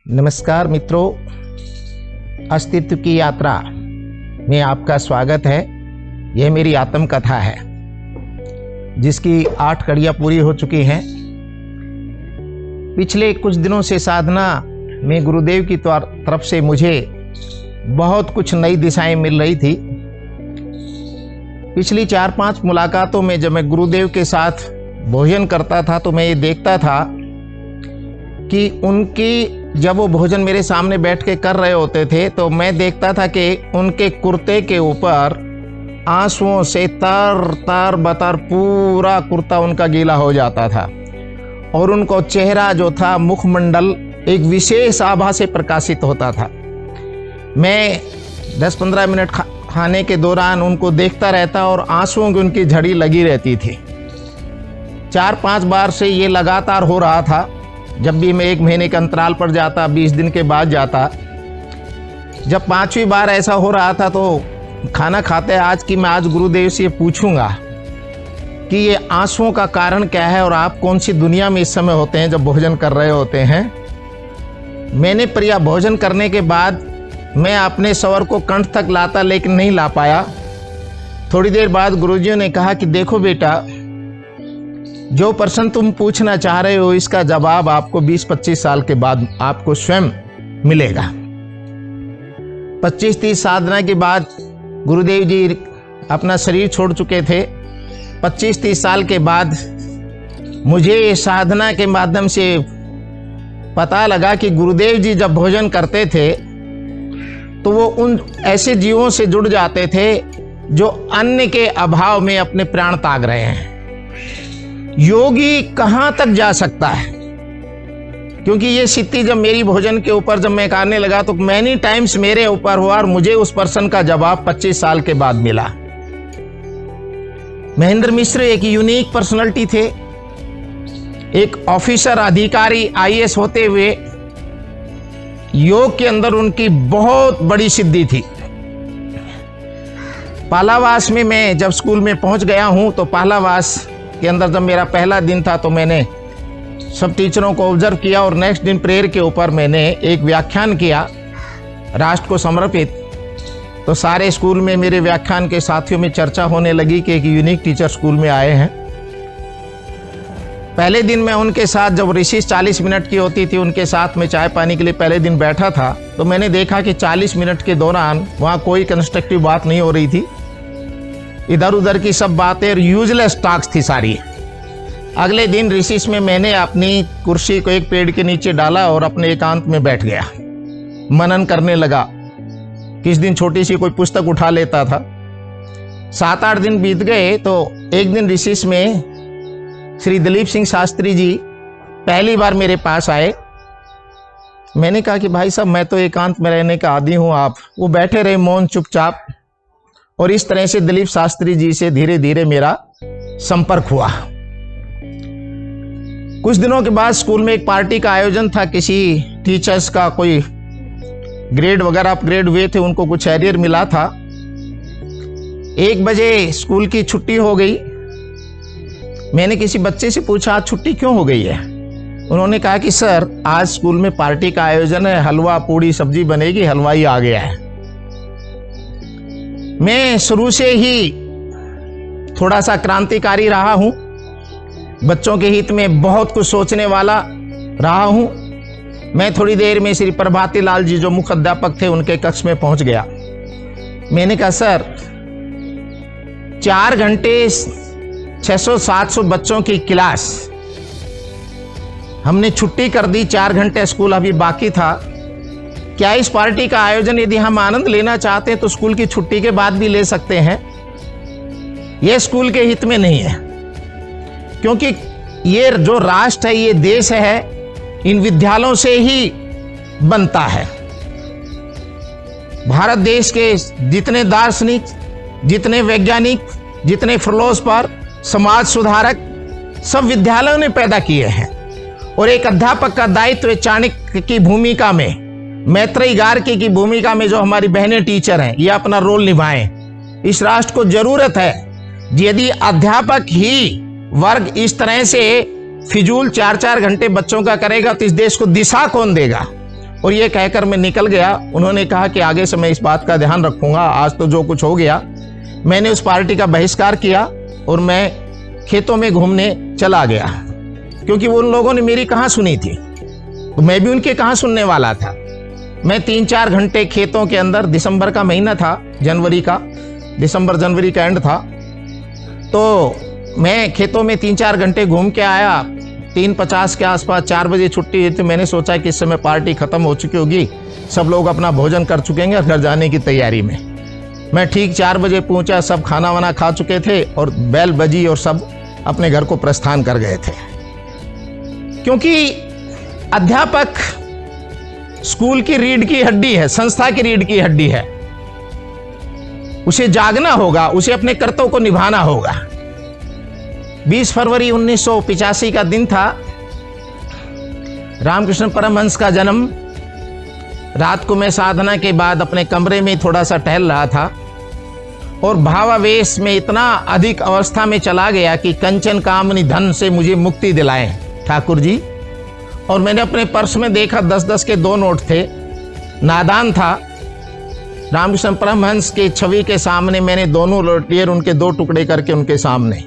नमस्कार मित्रों, अस्तित्व की यात्रा में आपका स्वागत है। यह मेरी आत्मकथा है जिसकी 8 कड़ियाँ पूरी हो चुकी हैं। पिछले कुछ दिनों से साधना में गुरुदेव की तरफ से मुझे बहुत कुछ नई दिशाएं मिल रही थी। पिछली 4-5 मुलाकातों में जब मैं गुरुदेव के साथ भोजन करता था तो मैं ये देखता था कि जब वो भोजन मेरे सामने बैठ के कर रहे होते थे तो मैं देखता था कि उनके कुर्ते के ऊपर आंसुओं से तर बतर पूरा कुर्ता उनका गीला हो जाता था और उनको चेहरा जो था, मुखमंडल एक विशेष आभा से प्रकाशित होता था। मैं 10-15 मिनट खाने के दौरान उनको देखता रहता और आंसुओं की उनकी झड़ी लगी रहती थी। 4-5 बार से ये लगातार हो रहा था। जब भी मैं 1 महीने के अंतराल पर जाता, 20 दिन के बाद जाता, जब 5वीं बार ऐसा हो रहा था तो खाना खाते आज गुरुदेव से पूछूंगा कि ये आंसुओं का कारण क्या है और आप कौन सी दुनिया में इस समय होते हैं जब भोजन कर रहे होते हैं। मैंने प्रिया भोजन करने के बाद मैं अपने स्वर को कंठ तक लाता लेकिन नहीं ला पाया। थोड़ी देर बाद गुरुजी ने कहा कि देखो बेटा, जो प्रश्न तुम पूछना चाह रहे हो इसका जवाब आपको 20-25 साल के बाद आपको स्वयं मिलेगा। 25-30 साधना के बाद गुरुदेव जी अपना शरीर छोड़ चुके थे। 25-30 साल के बाद मुझे साधना के माध्यम से पता लगा कि गुरुदेव जी जब भोजन करते थे तो वो उन ऐसे जीवों से जुड़ जाते थे जो अन्न के अभाव में अपने प्राण त्याग रहे हैं। योगी कहां तक जा सकता है? क्योंकि ये स्थिति जब मेरी भोजन के ऊपर जब मैं करने लगा तो मैनी टाइम्स मेरे ऊपर हुआ और मुझे उस प्रश्न का जवाब 25 साल के बाद मिला। महेंद्र मिश्र एक यूनिक पर्सनालिटी थे। एक ऑफिसर, अधिकारी, आईएएस होते हुए योग के अंदर उनकी बहुत बड़ी सिद्धि थी। पहलावास में मैं जब स्कूल में पहुंच गया हूं तो पहलावास के अंदर जब मेरा पहला दिन था तो मैंने सब टीचरों को ऑब्जर्व किया और नेक्स्ट दिन प्रेयर के ऊपर मैंने एक व्याख्यान किया राष्ट्र को समर्पित। तो सारे स्कूल में मेरे व्याख्यान के साथियों में चर्चा होने लगी कि एक यूनिक टीचर स्कूल में आए हैं। पहले दिन मैं उनके साथ जब रिसीस 40 मिनट की होती थी उनके साथ में चाय पानी के लिए पहले दिन बैठा था तो मैंने देखा कि 40 मिनट के दौरान वहाँ कोई कंस्ट्रक्टिव बात नहीं हो रही थी। इधर उधर की सब बातें यूजलेस टॉक्स थी सारी। अगले दिन रिसीस में मैंने अपनी कुर्सी को एक पेड़ के नीचे डाला और अपने एकांत में बैठ गया, मनन करने लगा। किस दिन छोटी सी कोई पुस्तक उठा लेता था। 7-8 दिन बीत गए तो एक दिन रिसीस में श्री दिलीप सिंह शास्त्री जी पहली बार मेरे पास आए। मैंने कहा कि भाई साहब, मैं तो एकांत में रहने का आदी हूं। आप वो बैठे रहे मौन चुपचाप और इस तरह से दिलीप शास्त्री जी से धीरे धीरे मेरा संपर्क हुआ। कुछ दिनों के बाद स्कूल में एक पार्टी का आयोजन था। किसी टीचर्स का कोई ग्रेड वगैरह अपग्रेड हुए थे, उनको कुछ एरियर मिला था। 1 बजे स्कूल की छुट्टी हो गई। मैंने किसी बच्चे से पूछा आज छुट्टी क्यों हो गई है? उन्होंने कहा कि सर आज स्कूल में पार्टी का आयोजन है, हलवा पूड़ी सब्जी बनेगी, हलवाई आ गया है। मैं शुरू से ही थोड़ा सा क्रांतिकारी रहा हूं, बच्चों के हित में बहुत कुछ सोचने वाला रहा हूं। मैं थोड़ी देर में श्री प्रभाती लाल जी जो मुख्य अध्यापक थे उनके कक्ष में पहुंच गया। मैंने कहा सर 4 घंटे 600-700 बच्चों की क्लास हमने छुट्टी कर दी। 4 घंटे स्कूल अभी बाकी था। क्या इस पार्टी का आयोजन यदि हम आनंद लेना चाहते हैं तो स्कूल की छुट्टी के बाद भी ले सकते हैं? यह स्कूल के हित में नहीं है, क्योंकि ये जो राष्ट्र है, ये देश है, इन विद्यालयों से ही बनता है। भारत देश के जितने दार्शनिक, जितने वैज्ञानिक, जितने फिलोसफर, समाज सुधारक सब विद्यालयों ने पैदा किए हैं। और एक अध्यापक का दायित्व चाणक्य की भूमिका में, मैत्रेयी गार्गी की भूमिका में जो हमारी बहनें टीचर हैं, ये अपना रोल निभाएं। इस राष्ट्र को जरूरत है यदि अध्यापक ही वर्ग इस तरह से फिजूल 4-4 घंटे बच्चों का करेगा तो इस देश को दिशा कौन देगा? और ये कहकर मैं निकल गया। उन्होंने कहा कि आगे से मैं इस बात का ध्यान रखूंगा, आज तो जो कुछ हो गया। मैंने उस पार्टी का बहिष्कार किया और मैं खेतों में घूमने चला गया, क्योंकि उन लोगों ने मेरी कहाँ सुनी थी, तो मैं भी उनके कहाँ सुनने वाला था। मैं 3-4 घंटे खेतों के अंदर, दिसंबर का महीना था, दिसंबर जनवरी का एंड था, तो मैं खेतों में 3-4 घंटे घूम के आया। 3:50 के आसपास, 4 बजे छुट्टी हुई, तो मैंने सोचा कि इस समय पार्टी खत्म हो चुकी होगी, सब लोग अपना भोजन कर चुके हैं, घर जाने की तैयारी में। मैं ठीक 4 बजे पहुंचा, सब खाना वाना खा चुके थे और बेल बजी और सब अपने घर को प्रस्थान कर गए थे। क्योंकि अध्यापक स्कूल की रीढ़ की हड्डी है, संस्था की रीढ़ की हड्डी है। उसे जागना होगा, उसे अपने कर्तव्य को निभाना होगा। 20 फरवरी 1985 का दिन था, रामकृष्ण परमहंस का जन्म। रात को मैं साधना के बाद अपने कमरे में थोड़ा सा टहल रहा था और भावावेश में इतना अधिक अवस्था में चला गया कि कंचन कामनी धन से मुझे मुक्ति दिलाए ठाकुर जी। और मैंने अपने पर्स में देखा 10-10 के 2 नोट थे, नादान था। रामकृष्ण परमहंस के छवि के सामने मैंने दोनों लिए उनके 2 टुकड़े करके उनके सामने,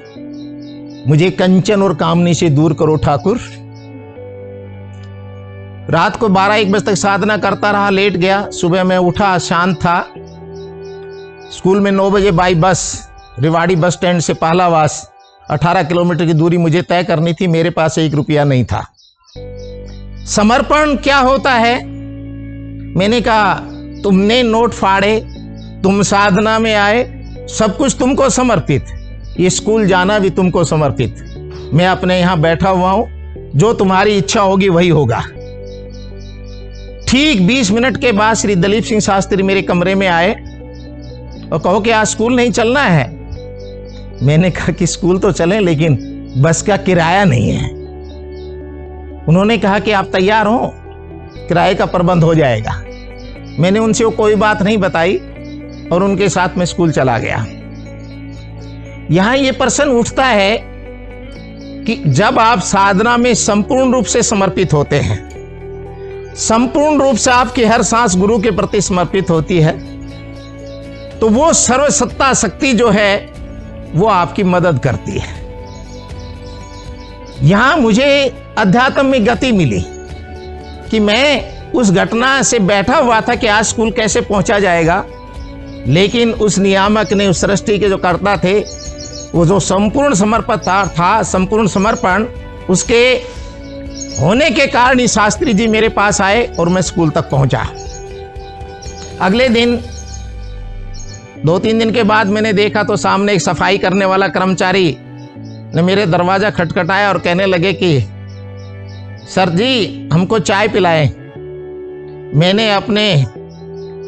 मुझे कंचन और कामनी से दूर करो ठाकुर। रात को 12-1 बजे तक साधना करता रहा, लेट गया। सुबह मैं उठा, शांत था। स्कूल में 9 बजे by bus Rewari bus stand से पहलावास 18 किलोमीटर की दूरी मुझे तय करनी थी। मेरे पास 1 रुपया नहीं था। समर्पण क्या होता है? मैंने कहा, तुमने नोट फाड़े, तुम साधना में आए, सब कुछ तुमको समर्पित, ये स्कूल जाना भी तुमको समर्पित। मैं अपने यहां बैठा हुआ हूं, जो तुम्हारी इच्छा होगी वही होगा। ठीक 20 मिनट के बाद श्री दलीप सिंह शास्त्री मेरे कमरे में आए और कहो कि आज स्कूल नहीं चलना है। मैंने कहा कि स्कूल तो चलें, लेकिन बस का किराया नहीं है। उन्होंने कहा कि आप तैयार हो, किराए का प्रबंध हो जाएगा। मैंने उनसे वो कोई बात नहीं बताई और उनके साथ में स्कूल चला गया। यहां ये प्रश्न उठता है कि जब आप साधना में संपूर्ण रूप से समर्पित होते हैं, संपूर्ण रूप से आपकी हर सांस गुरु के प्रति समर्पित होती है, तो वो सर्वसत्ता शक्ति जो है वो आपकी मदद करती है। यहां मुझे अध्यात्म में गति मिली कि मैं उस घटना से बैठा हुआ था कि आज स्कूल कैसे पहुंचा जाएगा, लेकिन उस नियामक ने, उस सृष्टि के जो कर्ता थे, वो जो संपूर्ण समर्पण था, संपूर्ण समर्पण, उसके होने के कारण ही शास्त्री जी मेरे पास आए और मैं स्कूल तक पहुंचा। अगले दिन 2-3 दिन के बाद मैंने देखा तो सामने एक सफाई करने वाला कर्मचारी ने मेरे दरवाजा खटखटाया और कहने लगे कि सर जी, हमको चाय पिलाएं। मैंने अपने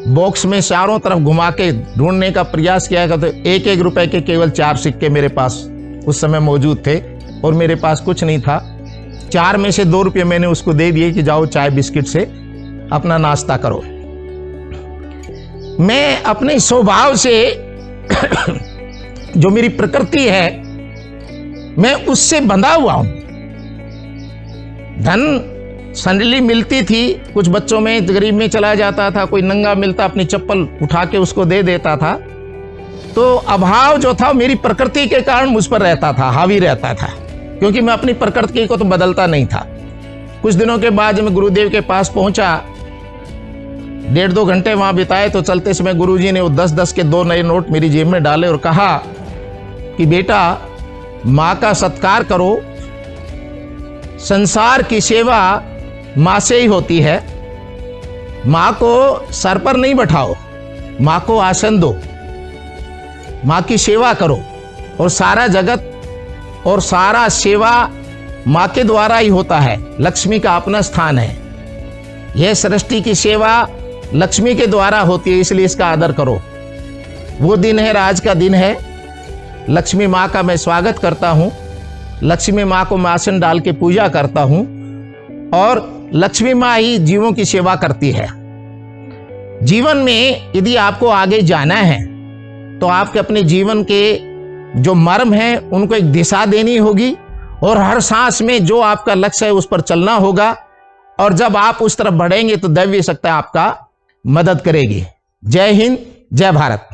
बॉक्स में चारों तरफ घुमा के ढूंढने का प्रयास किया तो 1-1 रुपए के केवल 4 सिक्के मेरे पास उस समय मौजूद थे और मेरे पास कुछ नहीं था। 4 में से 2 रुपये मैंने उसको दे दिए कि जाओ चाय बिस्किट से अपना नाश्ता करो। मैं अपने स्वभाव से जो मेरी प्रकृति है, मैं उससे बंधा हुआ हूं। धन सैंडली मिलती थी, कुछ बच्चों में गरीब में चला जाता था, कोई नंगा मिलता अपनी चप्पल उठा के उसको दे देता था। तो अभाव जो था मेरी प्रकृति के कारण मुझ पर रहता था, हावी रहता था, क्योंकि मैं अपनी प्रकृति को तो बदलता नहीं था। कुछ दिनों के बाद जब मैं गुरुदेव के पास पहुंचा, 1.5-2 घंटे वहां बिताए, तो चलते समय गुरुजी ने वो 10-10 के 2 नए नोट मेरी जेब में डाले और कहा कि बेटा, माँ का सत्कार करो, संसार की सेवा माँ से ही होती है। माँ को सर पर नहीं बैठाओ, माँ को आसन दो, माँ की सेवा करो, और सारा जगत और सारा सेवा माँ के द्वारा ही होता है। लक्ष्मी का अपना स्थान है, यह सृष्टि की सेवा लक्ष्मी के द्वारा होती है, इसलिए इसका आदर करो। वो दिन है, आज का दिन है। लक्ष्मी माँ का मैं स्वागत करता हूँ, लक्ष्मी माँ को मैं आसन डाल के पूजा करता हूँ, और लक्ष्मी माँ ही जीवों की सेवा करती है। जीवन में यदि आपको आगे जाना है तो आपके अपने जीवन के जो मर्म हैं उनको एक दिशा देनी होगी, और हर सांस में जो आपका लक्ष्य है उस पर चलना होगा। और जब आप उस तरफ बढ़ेंगे तो दैवीय शक्ति आपका मदद करेगी। जय हिंद, जय भारत।